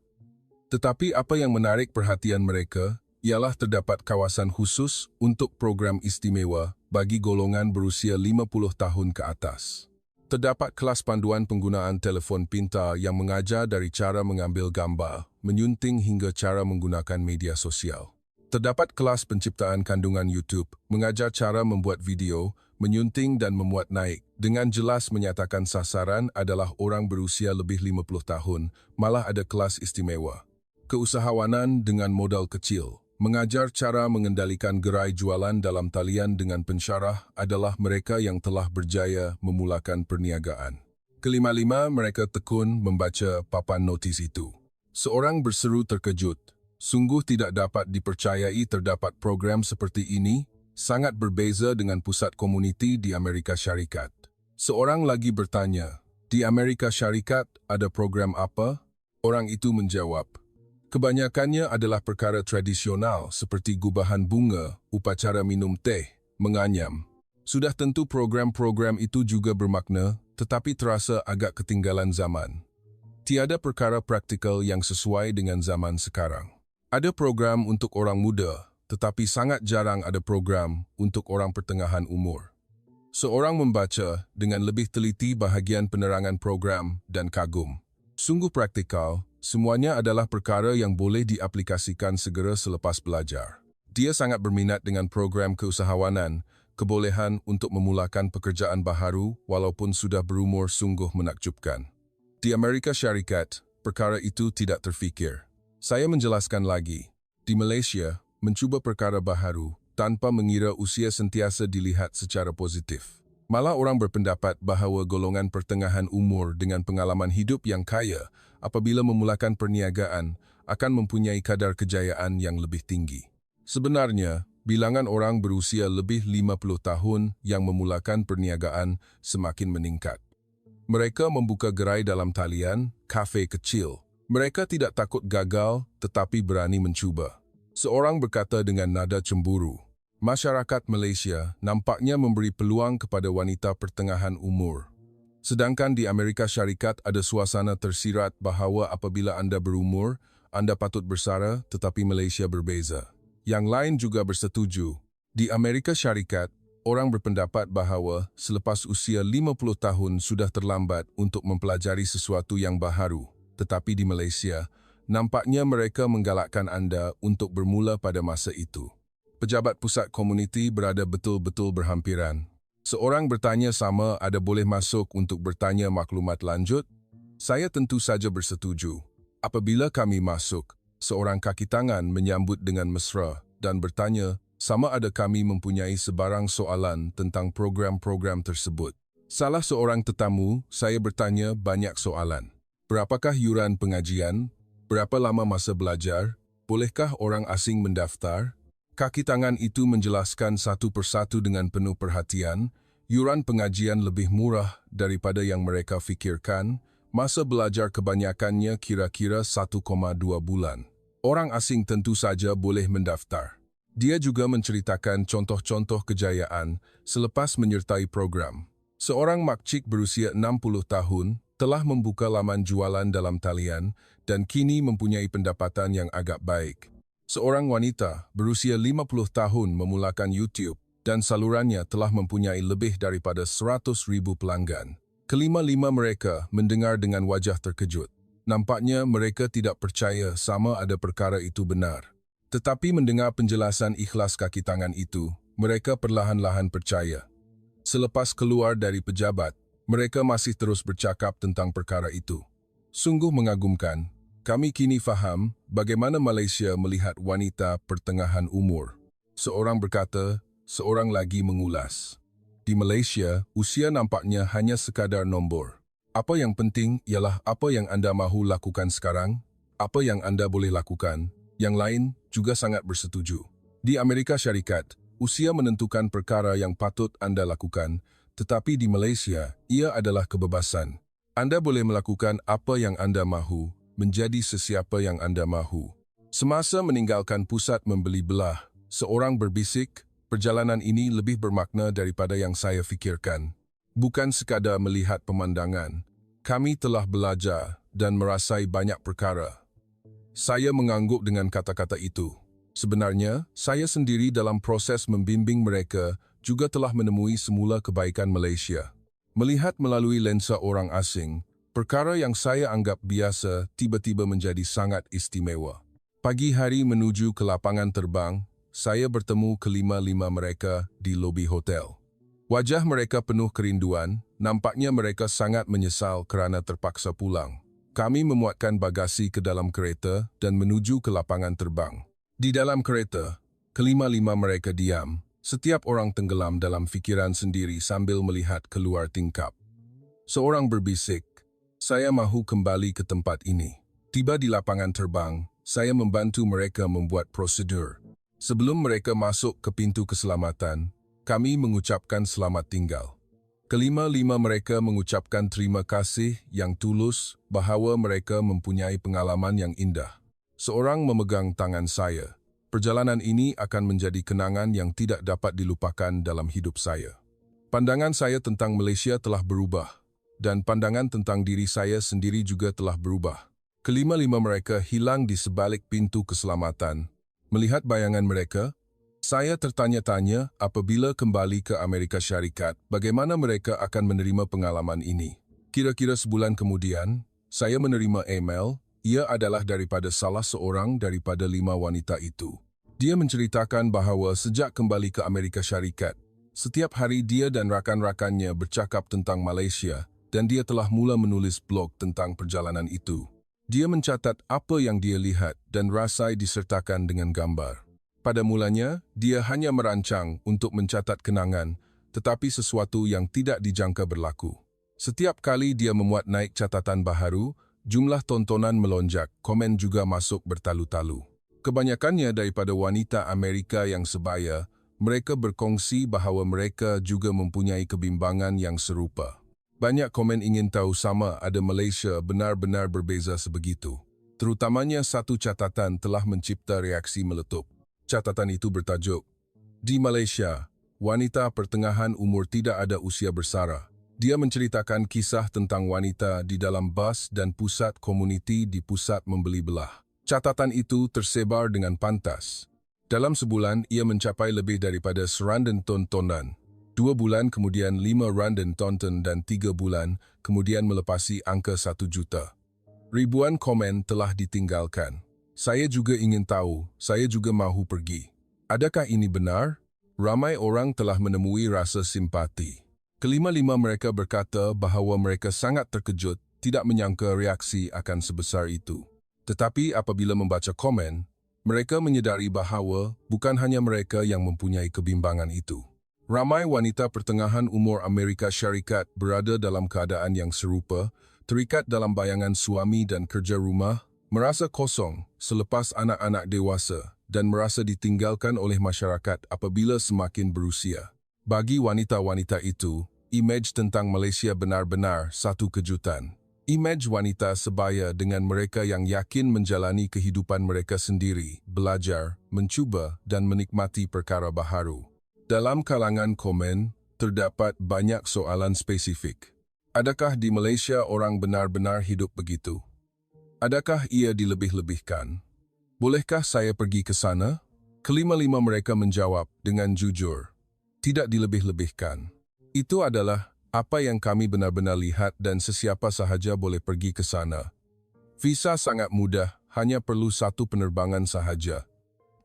Tetapi apa yang menarik perhatian mereka ialah terdapat kawasan khusus untuk program istimewa bagi golongan berusia 50 tahun ke atas. Terdapat kelas panduan penggunaan telefon pintar yang mengajar dari cara mengambil gambar, menyunting hingga cara menggunakan media sosial. Terdapat kelas penciptaan kandungan YouTube, mengajar cara membuat video, menyunting dan memuat naik, dengan jelas menyatakan sasaran adalah orang berusia lebih 50 tahun, malah ada kelas istimewa. Keusahawanan dengan modal kecil. Mengajar cara mengendalikan gerai jualan dalam talian dengan pensyarah adalah mereka yang telah berjaya memulakan perniagaan. Kelima-lima mereka tekun membaca papan notis itu. Seorang berseru terkejut. Sungguh tidak dapat dipercayai terdapat program seperti ini, sangat berbeza dengan pusat komuniti di Amerika Syarikat. Seorang lagi bertanya, di Amerika Syarikat ada program apa? Orang itu menjawab, kebanyakannya adalah perkara tradisional seperti gubahan bunga, upacara minum teh, menganyam. Sudah tentu program-program itu juga bermakna, tetapi terasa agak ketinggalan zaman. Tiada perkara praktikal yang sesuai dengan zaman sekarang. Ada program untuk orang muda, tetapi sangat jarang ada program untuk orang pertengahan umur. Seorang membaca dengan lebih teliti bahagian penerangan program dan kagum. Sungguh praktikal. Semuanya adalah perkara yang boleh diaplikasikan segera selepas belajar. Dia sangat berminat dengan program keusahawanan, kebolehan untuk memulakan pekerjaan baharu walaupun sudah berumur sungguh menakjubkan. Di Amerika Syarikat, perkara itu tidak terfikir. Saya menjelaskan lagi, di Malaysia, mencuba perkara baharu tanpa mengira usia sentiasa dilihat secara positif. Malah orang berpendapat bahawa golongan pertengahan umur dengan pengalaman hidup yang kaya apabila memulakan perniagaan akan mempunyai kadar kejayaan yang lebih tinggi. Sebenarnya, bilangan orang berusia lebih 50 tahun yang memulakan perniagaan semakin meningkat. Mereka membuka gerai dalam talian, kafe kecil. Mereka tidak takut gagal tetapi berani mencuba. Seorang berkata dengan nada cemburu, masyarakat Malaysia nampaknya memberi peluang kepada wanita pertengahan umur. Sedangkan di Amerika Syarikat ada suasana tersirat bahawa apabila anda berumur, anda patut bersara tetapi Malaysia berbeza. Yang lain juga bersetuju. Di Amerika Syarikat, orang berpendapat bahawa selepas usia 50 tahun sudah terlambat untuk mempelajari sesuatu yang baharu. Tetapi di Malaysia, nampaknya mereka menggalakkan anda untuk bermula pada masa itu. Pejabat pusat komuniti berada betul-betul berhampiran. Seorang bertanya sama ada boleh masuk untuk bertanya maklumat lanjut? Saya tentu saja bersetuju. Apabila kami masuk, seorang kaki tangan menyambut dengan mesra dan bertanya sama ada kami mempunyai sebarang soalan tentang program-program tersebut. Salah seorang tetamu, saya bertanya banyak soalan. Berapakah yuran pengajian? Berapa lama masa belajar? Bolehkah orang asing mendaftar? Kaki tangan itu menjelaskan satu persatu dengan penuh perhatian, yuran pengajian lebih murah daripada yang mereka fikirkan, masa belajar kebanyakannya kira-kira 1,2 bulan. Orang asing tentu saja boleh mendaftar. Dia juga menceritakan contoh-contoh kejayaan selepas menyertai program. Seorang makcik berusia 60 tahun telah membuka laman jualan dalam talian dan kini mempunyai pendapatan yang agak baik. Seorang wanita berusia 50 tahun memulakan YouTube dan salurannya telah mempunyai lebih daripada 100,000 pelanggan. Kelima-lima mereka mendengar dengan wajah terkejut. Nampaknya mereka tidak percaya sama ada perkara itu benar. Tetapi mendengar penjelasan ikhlas kaki tangan itu, mereka perlahan-lahan percaya. Selepas keluar dari pejabat, mereka masih terus bercakap tentang perkara itu. Sungguh mengagumkan. Kami kini faham bagaimana Malaysia melihat wanita pertengahan umur. Seorang berkata, seorang lagi mengulas. Di Malaysia, usia nampaknya hanya sekadar nombor. Apa yang penting ialah apa yang anda mahu lakukan sekarang, apa yang anda boleh lakukan. Yang lain juga sangat bersetuju. Di Amerika Syarikat, usia menentukan perkara yang patut anda lakukan, tetapi di Malaysia, ia adalah kebebasan. Anda boleh melakukan apa yang anda mahu, menjadi sesiapa yang anda mahu. Semasa meninggalkan pusat membeli belah, seorang berbisik, perjalanan ini lebih bermakna daripada yang saya fikirkan. Bukan sekadar melihat pemandangan, kami telah belajar dan merasai banyak perkara. Saya mengangguk dengan kata-kata itu. Sebenarnya, saya sendiri dalam proses membimbing mereka juga telah menemui semula kebaikan Malaysia. Melihat melalui lensa orang asing, perkara yang saya anggap biasa tiba-tiba menjadi sangat istimewa. Pagi hari menuju ke lapangan terbang, saya bertemu kelima-lima mereka di lobi hotel. Wajah mereka penuh kerinduan, nampaknya mereka sangat menyesal kerana terpaksa pulang. Kami memuatkan bagasi ke dalam kereta dan menuju ke lapangan terbang. Di dalam kereta, kelima-lima mereka diam, setiap orang tenggelam dalam fikiran sendiri sambil melihat keluar tingkap. Seorang berbisik, saya mahu kembali ke tempat ini. Tiba di lapangan terbang, saya membantu mereka membuat prosedur. Sebelum mereka masuk ke pintu keselamatan, kami mengucapkan selamat tinggal. Kelima-lima mereka mengucapkan terima kasih yang tulus bahawa mereka mempunyai pengalaman yang indah. Seorang memegang tangan saya. Perjalanan ini akan menjadi kenangan yang tidak dapat dilupakan dalam hidup saya. Pandangan saya tentang Malaysia telah berubah. Dan pandangan tentang diri saya sendiri juga telah berubah. Kelima-lima mereka hilang di sebalik pintu keselamatan. Melihat bayangan mereka, saya tertanya-tanya apabila kembali ke Amerika Syarikat, bagaimana mereka akan menerima pengalaman ini. Kira-kira sebulan kemudian, saya menerima email, ia adalah daripada salah seorang daripada 5 wanita itu. Dia menceritakan bahawa sejak kembali ke Amerika Syarikat, setiap hari dia dan rakan-rakannya bercakap tentang Malaysia, dan dia telah mula menulis blog tentang perjalanan itu. Dia mencatat apa yang dia lihat dan rasai disertakan dengan gambar. Pada mulanya, dia hanya merancang untuk mencatat kenangan, tetapi sesuatu yang tidak dijangka berlaku. Setiap kali dia memuat naik catatan baharu, jumlah tontonan melonjak, komen juga masuk bertalu-talu. Kebanyakannya daripada wanita Amerika yang sebaya, mereka berkongsi bahawa mereka juga mempunyai kebimbangan yang serupa. Banyak komen ingin tahu sama ada Malaysia benar-benar berbeza sebegitu. Terutamanya satu catatan telah mencipta reaksi meletup. Catatan itu bertajuk, "Di Malaysia, wanita pertengahan umur tidak ada usia bersara." Dia menceritakan kisah tentang wanita di dalam bas dan pusat komuniti di pusat membeli belah. Catatan itu tersebar dengan pantas. Dalam sebulan, ia mencapai lebih daripada 100 tontonan. 2 bulan kemudian 500 tonton dan 3 bulan kemudian melepasi angka 1 juta. Ribuan komen telah ditinggalkan. Saya juga ingin tahu, saya juga mahu pergi. Adakah ini benar? Ramai orang telah menemui rasa simpati. Kelima-lima mereka berkata bahawa mereka sangat terkejut, tidak menyangka reaksi akan sebesar itu. Tetapi apabila membaca komen, mereka menyedari bahawa bukan hanya mereka yang mempunyai kebimbangan itu. Ramai wanita pertengahan umur Amerika Syarikat berada dalam keadaan yang serupa, terikat dalam bayangan suami dan kerja rumah, merasa kosong selepas anak-anak dewasa dan merasa ditinggalkan oleh masyarakat apabila semakin berusia. Bagi wanita-wanita itu, imej tentang Malaysia benar-benar satu kejutan. Imej wanita sebaya dengan mereka yang yakin menjalani kehidupan mereka sendiri, belajar, mencuba dan menikmati perkara baharu. Dalam kalangan komen, terdapat banyak soalan spesifik. Adakah di Malaysia orang benar-benar hidup begitu? Adakah ia dilebih-lebihkan? Bolehkah saya pergi ke sana? Kelima-lima mereka menjawab dengan jujur. Tidak dilebih-lebihkan. Itu adalah apa yang kami benar-benar lihat dan sesiapa sahaja boleh pergi ke sana. Visa sangat mudah, hanya perlu satu penerbangan sahaja.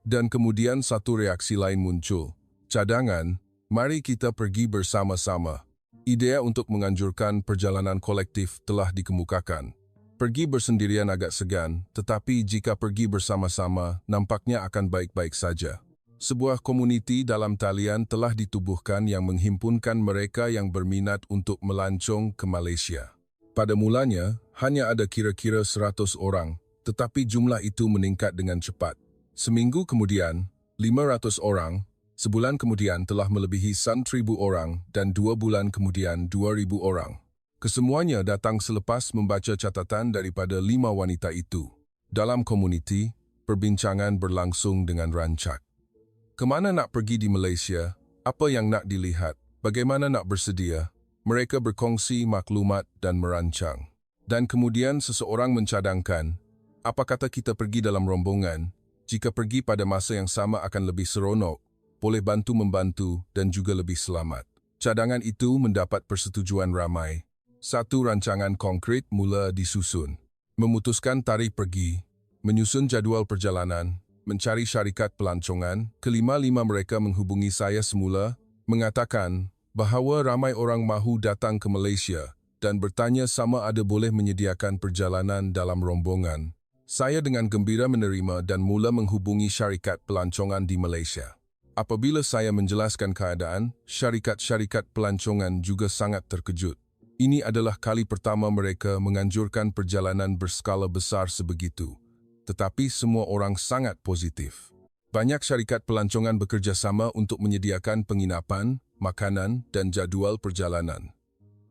Dan kemudian satu reaksi lain muncul. Cadangan, mari kita pergi bersama-sama. Idea untuk menganjurkan perjalanan kolektif telah dikemukakan. Pergi bersendirian agak segan, tetapi jika pergi bersama-sama, nampaknya akan baik-baik saja. Sebuah komuniti dalam talian telah ditubuhkan yang menghimpunkan mereka yang berminat untuk melancong ke Malaysia. Pada mulanya, hanya ada kira-kira 100 orang, tetapi jumlah itu meningkat dengan cepat. Seminggu kemudian, 500 orang, sebulan kemudian telah melebihi 1,000 orang, dan 2 bulan kemudian 2,000 orang. Kesemuanya datang selepas membaca catatan daripada 5 wanita itu. Dalam komuniti, perbincangan berlangsung dengan rancak. Kemana nak pergi di Malaysia? Apa yang nak dilihat? Bagaimana nak bersedia? Mereka berkongsi maklumat dan merancang. Dan kemudian seseorang mencadangkan, apa kata kita pergi dalam rombongan? Jika pergi pada masa yang sama akan lebih seronok, boleh bantu-membantu dan juga lebih selamat. Cadangan itu mendapat persetujuan ramai. Satu rancangan konkret mula disusun. Memutuskan tarikh pergi, menyusun jadual perjalanan, mencari syarikat pelancongan. Kelima-lima mereka menghubungi saya semula, mengatakan bahawa ramai orang mahu datang ke Malaysia dan bertanya sama ada boleh menyediakan perjalanan dalam rombongan. Saya dengan gembira menerima dan mula menghubungi syarikat pelancongan di Malaysia. Apabila saya menjelaskan keadaan, syarikat-syarikat pelancongan juga sangat terkejut. Ini adalah kali pertama mereka menganjurkan perjalanan berskala besar sebegitu. Tetapi semua orang sangat positif. Banyak syarikat pelancongan bekerjasama untuk menyediakan penginapan, makanan, dan jadual perjalanan.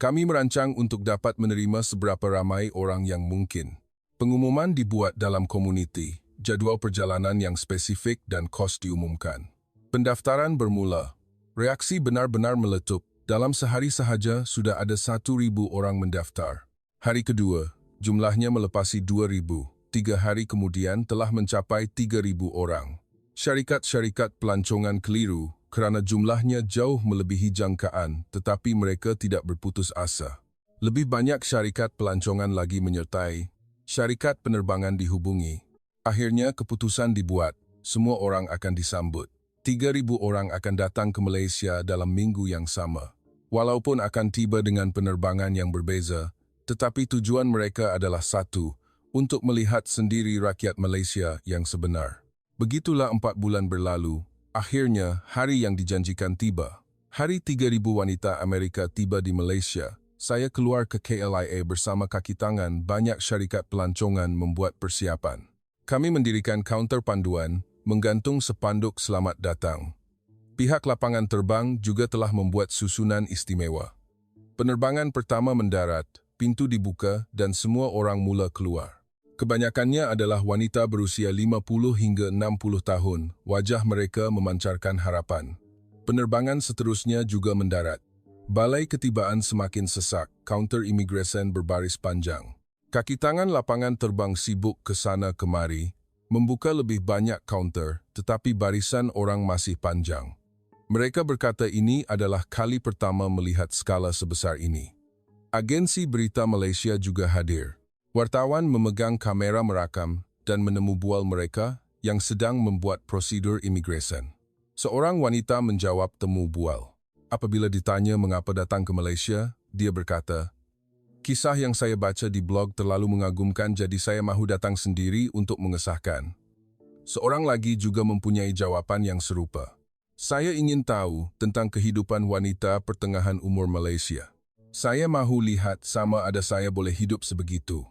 Kami merancang untuk dapat menerima seberapa ramai orang yang mungkin. Pengumuman dibuat dalam komuniti, jadual perjalanan yang spesifik dan kos diumumkan. Pendaftaran bermula. Reaksi benar-benar meletup. Dalam sehari sahaja sudah ada 1,000 orang mendaftar. Hari kedua, jumlahnya melepasi 2,000. 3 hari kemudian telah mencapai 3,000 orang. Syarikat-syarikat pelancongan keliru kerana jumlahnya jauh melebihi jangkaan, tetapi mereka tidak berputus asa. Lebih banyak syarikat pelancongan lagi menyertai. Syarikat penerbangan dihubungi. Akhirnya keputusan dibuat, semua orang akan disambut. 3,000 orang akan datang ke Malaysia dalam minggu yang sama. Walaupun akan tiba dengan penerbangan yang berbeza, tetapi tujuan mereka adalah satu, untuk melihat sendiri rakyat Malaysia yang sebenar. Begitulah 4 bulan berlalu, akhirnya hari yang dijanjikan tiba. Hari 3,000 wanita Amerika tiba di Malaysia. Saya keluar ke KLIA bersama kaki tangan banyak syarikat pelancongan membuat persiapan. Kami mendirikan kaunter panduan, menggantung sepanduk selamat datang. Pihak lapangan terbang juga telah membuat susunan istimewa. Penerbangan pertama mendarat, pintu dibuka dan semua orang mula keluar. Kebanyakannya adalah wanita berusia 50 hingga 60 tahun, wajah mereka memancarkan harapan. Penerbangan seterusnya juga mendarat. Balai ketibaan semakin sesak, kaunter imigresen berbaris panjang. Kaki tangan lapangan terbang sibuk ke sana kemari, membuka lebih banyak kaunter, tetapi barisan orang masih panjang. Mereka berkata ini adalah kali pertama melihat skala sebesar ini. Agensi berita Malaysia juga hadir. Wartawan memegang kamera merakam dan menemu bual mereka yang sedang membuat prosedur imigresen. Seorang wanita menjawab temu bual. Apabila ditanya mengapa datang ke Malaysia, dia berkata, "Kisah yang saya baca di blog terlalu mengagumkan jadi saya mahu datang sendiri untuk mengesahkan." Seorang lagi juga mempunyai jawapan yang serupa. "Saya ingin tahu tentang kehidupan wanita pertengahan umur Malaysia. Saya mahu lihat sama ada saya boleh hidup sebegitu."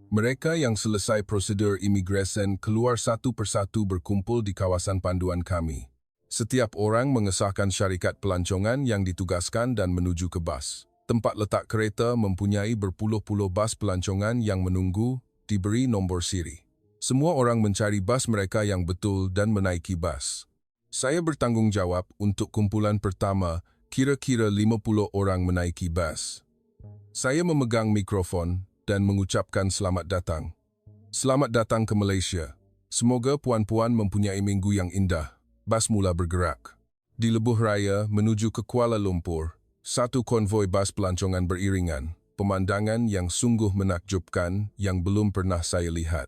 Mereka yang selesai prosedur imigresen keluar satu persatu berkumpul di kawasan panduan kami. Setiap orang mengesahkan syarikat pelancongan yang ditugaskan dan menuju ke bas. Tempat letak kereta mempunyai berpuluh-puluh bas pelancongan yang menunggu, diberi nombor siri. Semua orang mencari bas mereka yang betul dan menaiki bas. Saya bertanggungjawab untuk kumpulan pertama, kira-kira 50 orang menaiki bas. Saya memegang mikrofon dan mengucapkan selamat datang. Selamat datang ke Malaysia. Semoga puan-puan mempunyai minggu yang indah. Bas mula bergerak. Di Lebuh Raya menuju ke Kuala Lumpur. Satu konvoi bas pelancongan beriringan, pemandangan yang sungguh menakjubkan yang belum pernah saya lihat.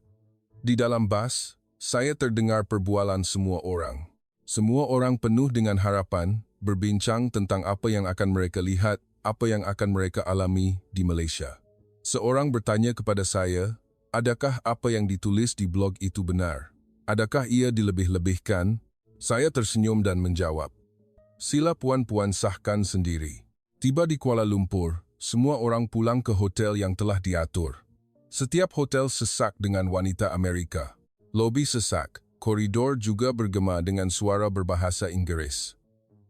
Di dalam bas, saya terdengar perbualan semua orang. Semua orang penuh dengan harapan, berbincang tentang apa yang akan mereka lihat, apa yang akan mereka alami di Malaysia. Seorang bertanya kepada saya, Adakah apa yang ditulis di blog itu benar? Adakah ia dilebih-lebihkan? Saya tersenyum dan menjawab, "Sila puan-puan sahkan sendiri." Tiba di Kuala Lumpur, semua orang pulang ke hotel yang telah diatur. Setiap hotel sesak dengan wanita Amerika. Lobi sesak, koridor juga bergema dengan suara berbahasa Inggris.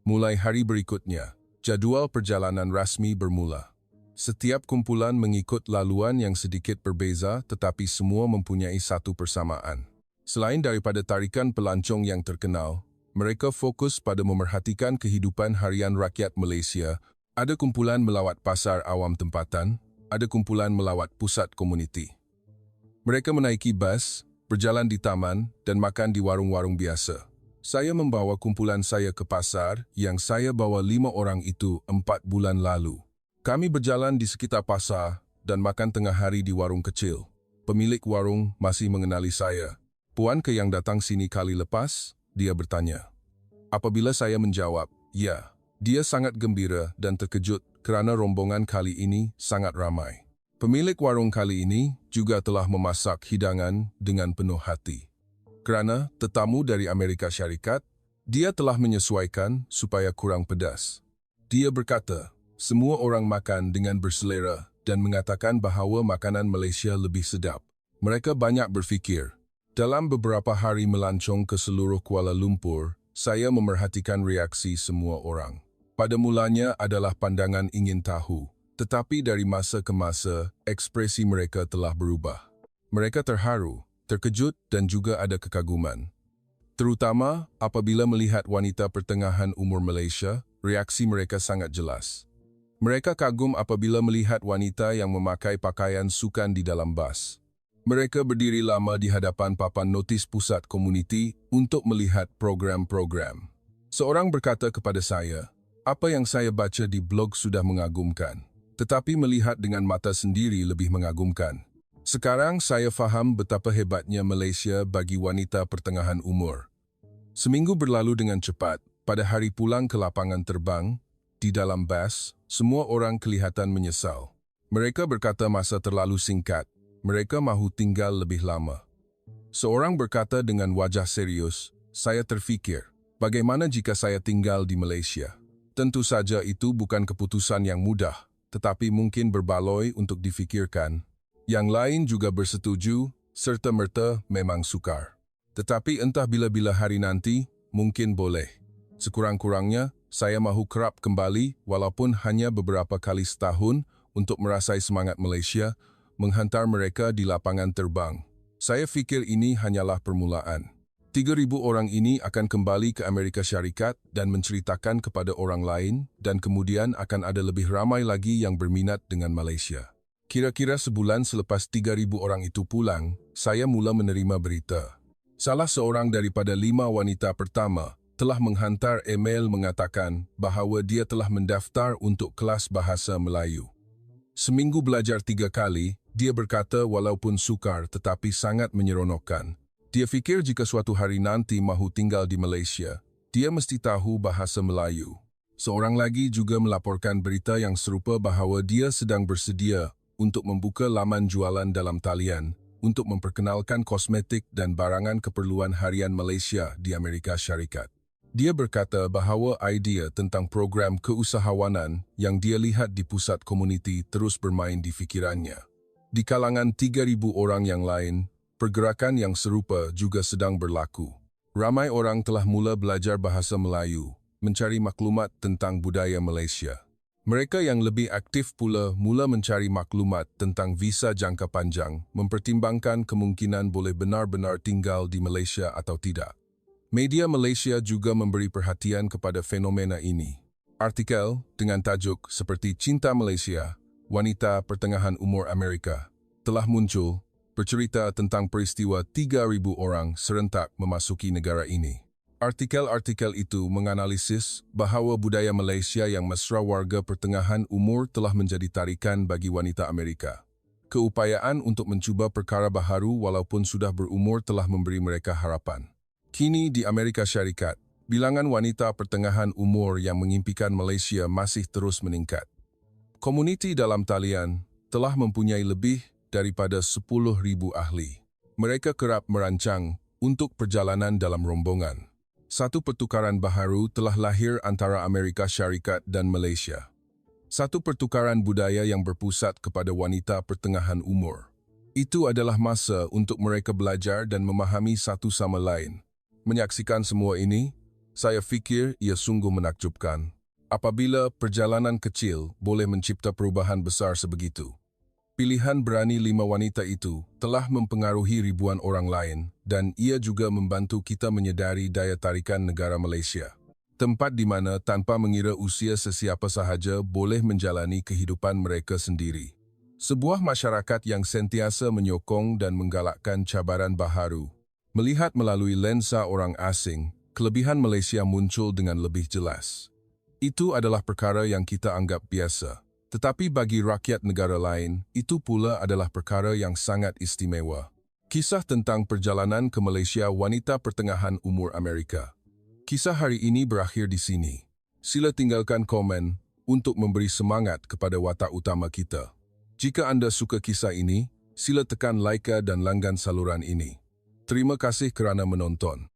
Mulai hari berikutnya, jadual perjalanan rasmi bermula. Setiap kumpulan mengikut laluan yang sedikit berbeza tetapi semua mempunyai satu persamaan. Selain daripada tarikan pelancong yang terkenal, mereka fokus pada memerhatikan kehidupan harian rakyat Malaysia. Ada kumpulan melawat pasar awam tempatan, ada kumpulan melawat pusat komuniti. Mereka menaiki bas, berjalan di taman dan makan di warung-warung biasa. Saya membawa kumpulan saya ke pasar yang saya bawa 5 orang itu 4 bulan lalu. Kami berjalan di sekitar pasar dan makan tengah hari di warung kecil. Pemilik warung masih mengenali saya. "Puan ke yang datang sini kali lepas?" dia bertanya. Apabila saya menjawab, "Ya," dia sangat gembira dan terkejut kerana rombongan kali ini sangat ramai. Pemilik warung kali ini juga telah memasak hidangan dengan penuh hati. Kerana tetamu dari Amerika Syarikat, dia telah menyesuaikan supaya kurang pedas. Dia berkata, semua orang makan dengan berselera dan mengatakan bahawa makanan Malaysia lebih sedap. Mereka banyak berfikir. Dalam beberapa hari melancong ke seluruh Kuala Lumpur, saya memerhatikan reaksi semua orang. Pada mulanya adalah pandangan ingin tahu, tetapi dari masa ke masa, ekspresi mereka telah berubah. Mereka terharu, terkejut dan juga ada kekaguman. Terutama apabila melihat wanita pertengahan umur Malaysia, reaksi mereka sangat jelas. Mereka kagum apabila melihat wanita yang memakai pakaian sukan di dalam bas. Mereka berdiri lama di hadapan papan notis pusat komuniti untuk melihat program-program. Seorang berkata kepada saya, "Apa yang saya baca di blog sudah mengagumkan, tetapi melihat dengan mata sendiri lebih mengagumkan. Sekarang saya faham betapa hebatnya Malaysia bagi wanita pertengahan umur." Seminggu berlalu dengan cepat. Pada hari pulang ke lapangan terbang, di dalam bas, semua orang kelihatan menyesal. Mereka berkata masa terlalu singkat. Mereka mahu tinggal lebih lama. Seorang berkata dengan wajah serius, "Saya terfikir, bagaimana jika saya tinggal di Malaysia?" Tentu saja itu bukan keputusan yang mudah, tetapi mungkin berbaloi untuk difikirkan. Yang lain juga bersetuju, serta-merta memang sukar. Tetapi entah bila-bila hari nanti, mungkin boleh. Sekurang-kurangnya, saya mahu kerap kembali walaupun hanya beberapa kali setahun untuk merasai semangat Malaysia, menghantar mereka di lapangan terbang. Saya fikir ini hanyalah permulaan. 3,000 orang ini akan kembali ke Amerika Syarikat dan menceritakan kepada orang lain dan kemudian akan ada lebih ramai lagi yang berminat dengan Malaysia. Kira-kira sebulan selepas 3,000 orang itu pulang, saya mula menerima berita. Salah seorang daripada 5 wanita pertama telah menghantar email mengatakan bahawa dia telah mendaftar untuk kelas bahasa Melayu. Seminggu belajar 3 kali, dia berkata walaupun sukar tetapi sangat menyeronokkan. Dia fikir jika suatu hari nanti mahu tinggal di Malaysia, dia mesti tahu bahasa Melayu. Seorang lagi juga melaporkan berita yang serupa bahawa dia sedang bersedia untuk membuka laman jualan dalam talian untuk memperkenalkan kosmetik dan barangan keperluan harian Malaysia di Amerika Syarikat. Dia berkata bahawa idea tentang program keusahawanan yang dia lihat di pusat komuniti terus bermain di fikirannya. Di kalangan 3,000 orang yang lain, pergerakan yang serupa juga sedang berlaku. Ramai orang telah mula belajar bahasa Melayu, mencari maklumat tentang budaya Malaysia. Mereka yang lebih aktif pula mula mencari maklumat tentang visa jangka panjang, mempertimbangkan kemungkinan boleh benar-benar tinggal di Malaysia atau tidak. Media Malaysia juga memberi perhatian kepada fenomena ini. Artikel dengan tajuk seperti Cinta Malaysia, Wanita Pertengahan Umur Amerika telah muncul bercerita tentang peristiwa 3,000 orang serentak memasuki negara ini. Artikel-artikel itu menganalisis bahawa budaya Malaysia yang mesra warga pertengahan umur telah menjadi tarikan bagi wanita Amerika. Keupayaan untuk mencuba perkara baharu walaupun sudah berumur telah memberi mereka harapan. Kini di Amerika Syarikat, bilangan wanita pertengahan umur yang mengimpikan Malaysia masih terus meningkat. Komuniti dalam talian telah mempunyai lebih daripada 10,000 ahli. Mereka kerap merancang untuk perjalanan dalam rombongan. Satu pertukaran baharu telah lahir antara Amerika Syarikat dan Malaysia. Satu pertukaran budaya yang berpusat kepada wanita pertengahan umur. Itu adalah masa untuk mereka belajar dan memahami satu sama lain. Menyaksikan semua ini, saya fikir ia sungguh menakjubkan. Apabila perjalanan kecil boleh mencipta perubahan besar sebegitu. Pilihan berani 5 wanita itu telah mempengaruhi ribuan orang lain dan ia juga membantu kita menyedari daya tarikan negara Malaysia. Tempat di mana tanpa mengira usia sesiapa sahaja boleh menjalani kehidupan mereka sendiri. Sebuah masyarakat yang sentiasa menyokong dan menggalakkan cabaran baharu. Melihat melalui lensa orang asing, kelebihan Malaysia muncul dengan lebih jelas. Itu adalah perkara yang kita anggap biasa. Tetapi bagi rakyat negara lain, itu pula adalah perkara yang sangat istimewa. Kisah tentang perjalanan ke Malaysia wanita pertengahan umur Amerika. Kisah hari ini berakhir di sini. Sila tinggalkan komen untuk memberi semangat kepada watak utama kita. Jika anda suka kisah ini, sila tekan like dan langgan saluran ini. Terima kasih kerana menonton.